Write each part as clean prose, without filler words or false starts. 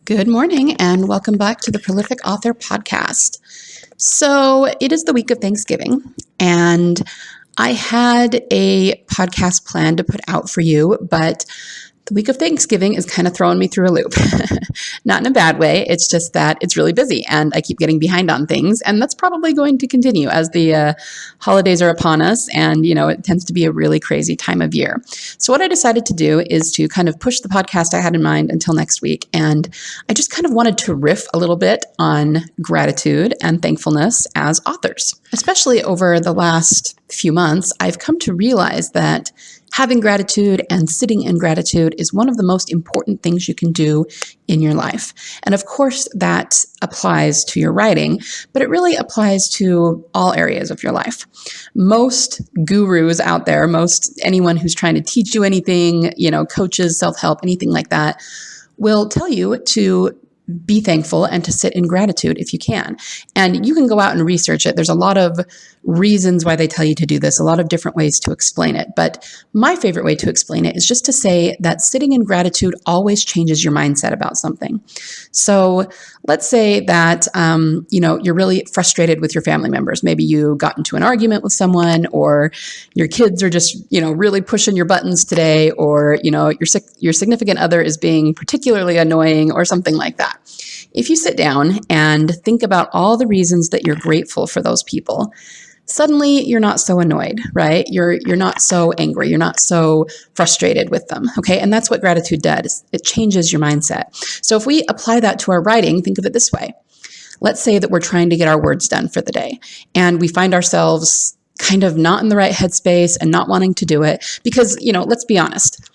Good morning and welcome back to the Prolific Author Podcast. So it is the week of Thanksgiving and I had a podcast planned to put out for you, but the week of Thanksgiving is kind of throwing me through a loop. Not in a bad way. It's just that it's really busy and I keep getting behind on things. And that's probably going to continue as the holidays are upon us. And, it tends to be a really crazy time of year. So what I decided to do is to kind of push the podcast I had in mind until next week. And I just kind of wanted to riff a little bit on gratitude and thankfulness as authors. Especially over the last few months, I've come to realize that having gratitude and sitting in gratitude is one of the most important things you can do in your life. And of course, that applies to your writing, but it really applies to all areas of your life. Most gurus out there, anyone who's trying to teach you anything, coaches, self-help, anything like that, will tell you to be thankful and to sit in gratitude if you can. And you can go out and research it. There's a lot of reasons why they tell you to do this, a lot of different ways to explain it. But my favorite way to explain it is just to say that sitting in gratitude always changes your mindset about something. So let's say that, you're really frustrated with your family members. Maybe you got into an argument with someone, or your kids are just, really pushing your buttons today, or, your significant other is being particularly annoying or something like that. If you sit down and think about all the reasons that you're grateful for those people, suddenly you're not so annoyed, right? You're not so angry. You're not so frustrated with them. Okay. And that's what gratitude does. It changes your mindset. So if we apply that to our writing, think of it this way. Let's say that we're trying to get our words done for the day and we find ourselves kind of not in the right headspace and not wanting to do it because, let's be honest.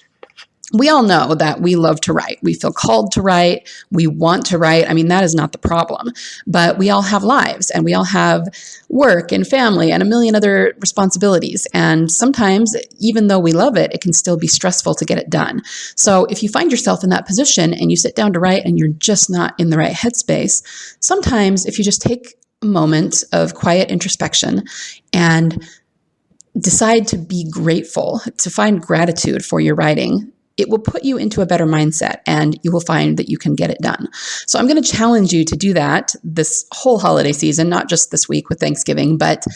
We all know that we love to write. We feel called to write. We want to write. I mean, that is not the problem. But we all have lives and we all have work and family and a million other responsibilities. And sometimes, even though we love it, it can still be stressful to get it done. So if you find yourself in that position and you sit down to write and you're just not in the right headspace, sometimes if you just take a moment of quiet introspection and decide to be grateful, to find gratitude for your writing, it will put you into a better mindset and you will find that you can get it done. So I'm going to challenge you to do that this whole holiday season, not just this week with Thanksgiving, but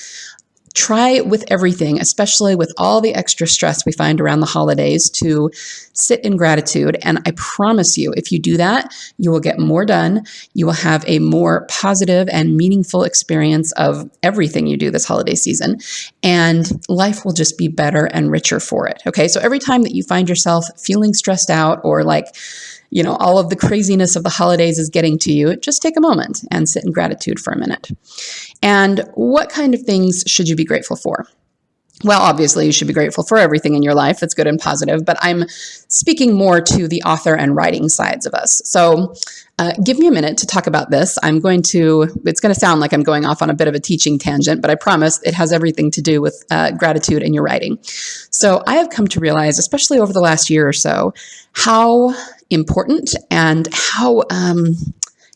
try with everything, especially with all the extra stress we find around the holidays, to sit in gratitude. And I promise you, if you do that, you will get more done. You will have a more positive and meaningful experience of everything you do this holiday season. And life will just be better and richer for it. Okay. So every time that you find yourself feeling stressed out or like, all of the craziness of the holidays is getting to you, just take a moment and sit in gratitude for a minute. And what kind of things should you be grateful for? Well, obviously, you should be grateful for everything in your life that's good and positive, but I'm speaking more to the author and writing sides of us. So give me a minute to talk about this. It's going to sound like I'm going off on a bit of a teaching tangent, but I promise it has everything to do with gratitude in your writing. So I have come to realize, especially over the last year or so, how important and how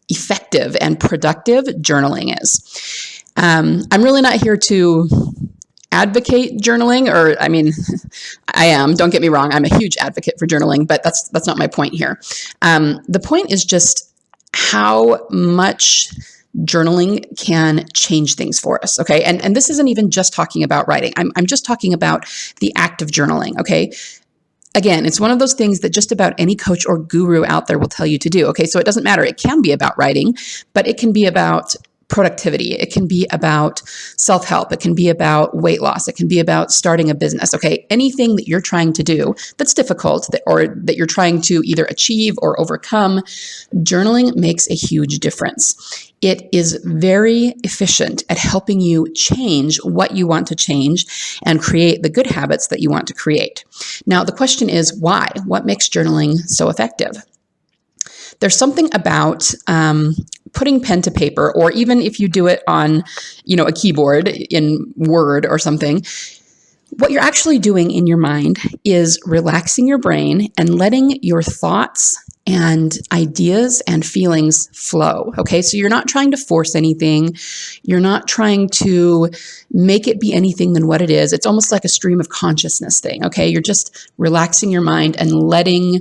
effective and productive journaling is. I'm really not here to advocate journaling, I am, don't get me wrong. I'm a huge advocate for journaling, but that's not my point here. The point is just how much journaling can change things for us. Okay. And this isn't even just talking about writing. I'm just talking about the act of journaling. Okay. Again, it's one of those things that just about any coach or guru out there will tell you to do. Okay. So it doesn't matter. It can be about writing, but it can be about productivity. It can be about self-help. It can be about weight loss. It can be about starting a business. Okay. Anything that you're trying to do that's difficult or that you're trying to either achieve or overcome, journaling makes a huge difference. It is very efficient at helping you change what you want to change and create the good habits that you want to create. Now, the question is why? What makes journaling so effective? There's something about putting pen to paper, or even if you do it on, a keyboard in Word or something, what you're actually doing in your mind is relaxing your brain and letting your thoughts and ideas and feelings flow. Okay. So you're not trying to force anything. You're not trying to make it be anything than what it is. It's almost like a stream of consciousness thing. Okay. You're just relaxing your mind and letting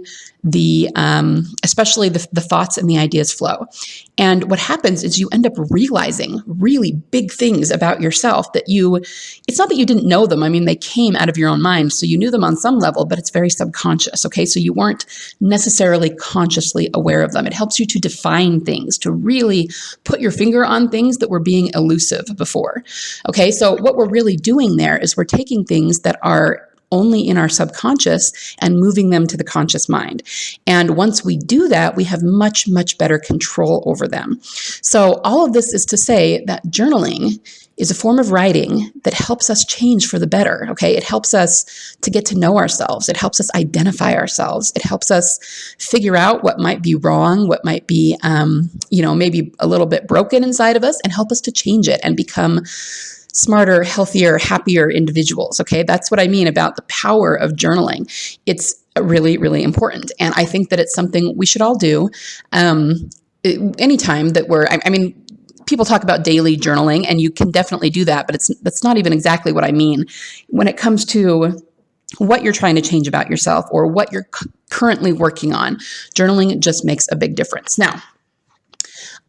especially the thoughts and the ideas flow. And what happens is you end up realizing really big things about yourself that it's not that you didn't know them. I mean, they came out of your own mind. So you knew them on some level, but it's very subconscious. Okay. So you weren't necessarily consciously aware of them. It helps you to define things, to really put your finger on things that were being elusive before. Okay. So what we're really doing there is we're taking things that are only in our subconscious and moving them to the conscious mind. And once we do that, we have much, much better control over them. So all of this is to say that journaling is a form of writing that helps us change for the better. Okay. It helps us to get to know ourselves. It helps us identify ourselves. It helps us figure out what might be wrong, what might be, maybe a little bit broken inside of us, and help us to change it and become smarter, healthier, happier individuals. Okay. That's what I mean about the power of journaling. It's really, really important. And I think that it's something we should all do. Anytime that people talk about daily journaling, and you can definitely do that, but that's not even exactly what I mean. When it comes to what you're trying to change about yourself or what you're currently working on, journaling just makes a big difference. Now,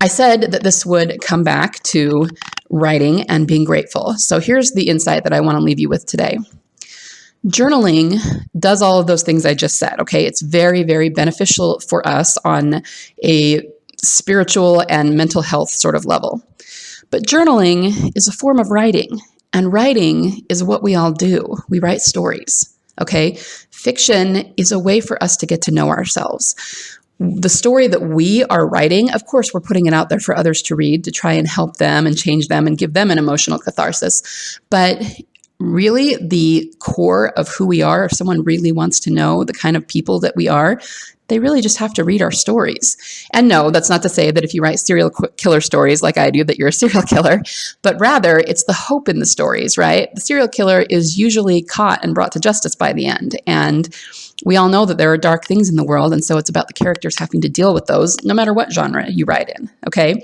I said that this would come back to writing and being grateful. So here's the insight that I want to leave you with today. Journaling does all of those things I just said, okay? It's very, very beneficial for us on a spiritual and mental health sort of level. But journaling is a form of writing, and writing is what we all do. We write stories, okay? Fiction is a way for us to get to know ourselves. The story that we are writing, of course, we're putting it out there for others to read, to try and help them and change them and give them an emotional catharsis. But really, the core of who we are, if someone really wants to know the kind of people that we are, they really just have to read our stories. And no, that's not to say that if you write serial killer stories like I do, that you're a serial killer, but rather it's the hope in the stories, right? The serial killer is usually caught and brought to justice by the end. And we all know that there are dark things in the world. And so it's about the characters having to deal with those, no matter what genre you write in, okay?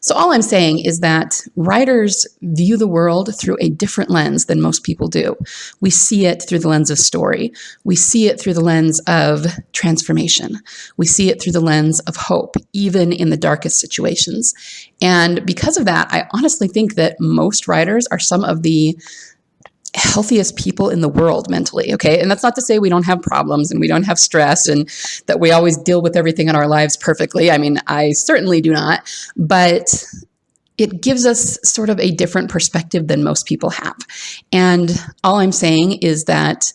So all I'm saying is that writers view the world through a different lens than most people do. We see it through the lens of story. We see it through the lens of transformation. We see it through the lens of hope, even in the darkest situations. And because of that, I honestly think that most writers are some of the healthiest people in the world mentally, okay? And that's not to say we don't have problems and we don't have stress and that we always deal with everything in our lives perfectly. I mean, I certainly do not, but it gives us sort of a different perspective than most people have. And all I'm saying is that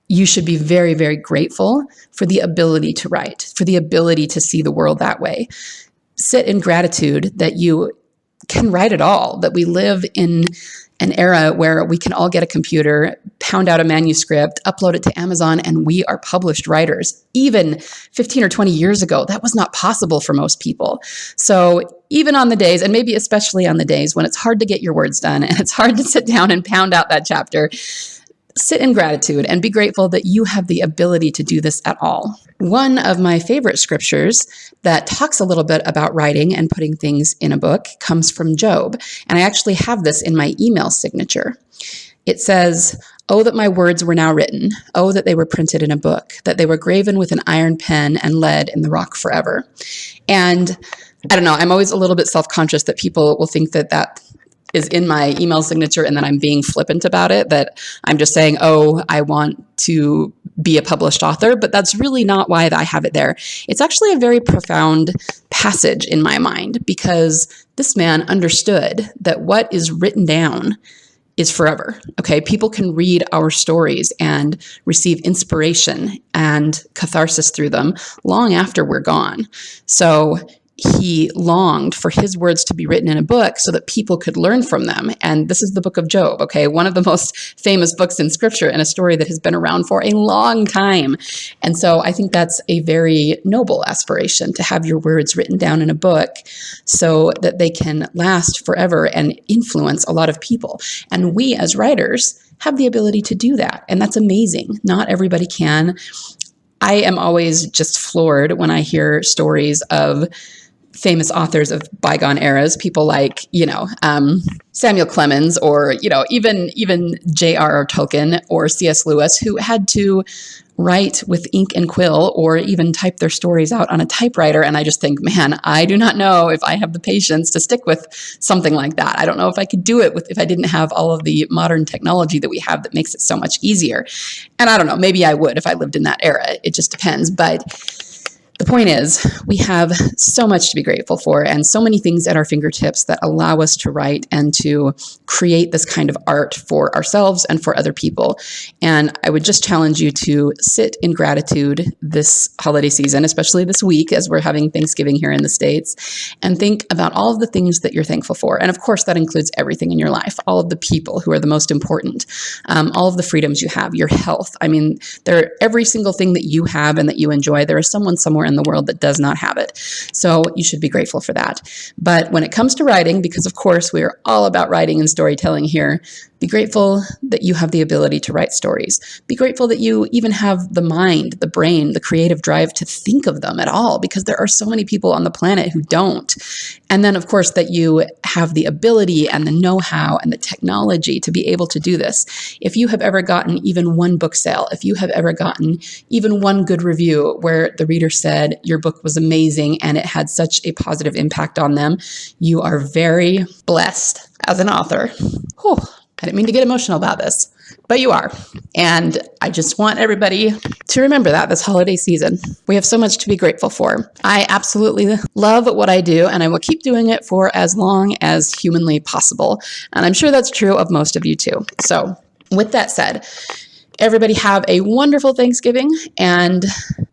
you should be very, very grateful for the ability to write, for the ability to see the world that way. Sit in gratitude that you can write at all, that we live in an era where we can all get a computer, pound out a manuscript, upload it to Amazon, and we are published writers. Even 15 or 20 years ago, that was not possible for most people. So even on the days, and maybe especially on the days when it's hard to get your words done and it's hard to sit down and pound out that chapter, sit in gratitude and be grateful that you have the ability to do this at all. One of my favorite scriptures that talks a little bit about writing and putting things in a book comes from Job. And I actually have this in my email signature. It says, "Oh, that my words were now written. Oh, that they were printed in a book, that they were graven with an iron pen and lead in the rock forever." And I don't know, I'm always a little bit self-conscious that people will think that that is in my email signature and that I'm being flippant about it, that I'm just saying, oh, I want to be a published author, but that's really not why I have it there. It's actually a very profound passage in my mind because this man understood that what is written down is forever. Okay. People can read our stories and receive inspiration and catharsis through them long after we're gone. So he longed for his words to be written in a book so that people could learn from them. And this is the book of Job, okay? One of the most famous books in scripture and a story that has been around for a long time. And so I think that's a very noble aspiration to have your words written down in a book so that they can last forever and influence a lot of people. And we as writers have the ability to do that. And that's amazing. Not everybody can. I am always just floored when I hear stories of famous authors of bygone eras, people like, Samuel Clemens or, even J.R.R. Tolkien or C.S. Lewis, who had to write with ink and quill or even type their stories out on a typewriter. And I just think, man, I do not know if I have the patience to stick with something like that. I don't know if I could do it if I didn't have all of the modern technology that we have that makes it so much easier. And I don't know, maybe I would if I lived in that era. It just depends. But the point is, we have so much to be grateful for and so many things at our fingertips that allow us to write and to create this kind of art for ourselves and for other people. And I would just challenge you to sit in gratitude this holiday season, especially this week as we're having Thanksgiving here in the States, and think about all of the things that you're thankful for. And of course, that includes everything in your life, all of the people who are the most important, all of the freedoms you have, your health. I mean, every single thing that you have and that you enjoy, there is someone somewhere in the world that does not have it. So you should be grateful for that. But when it comes to writing, because of course we are all about writing and storytelling here, be grateful that you have the ability to write stories. Be grateful that you even have the mind, the brain, the creative drive to think of them at all, because there are so many people on the planet who don't. And then, of course, that you have the ability and the know-how and the technology to be able to do this. If you have ever gotten even one book sale, if you have ever gotten even one good review where the reader said your book was amazing and it had such a positive impact on them, you are very blessed as an author. Whew. I didn't mean to get emotional about this, but you are. And I just want everybody to remember that this holiday season, we have so much to be grateful for. I absolutely love what I do, and I will keep doing it for as long as humanly possible. And I'm sure that's true of most of you too. So with that said, everybody have a wonderful Thanksgiving and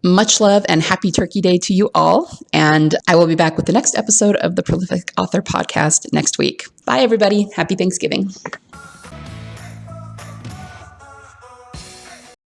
much love and happy Turkey Day to you all. And I will be back with the next episode of the Prolific Author Podcast next week. Bye, everybody. Happy Thanksgiving.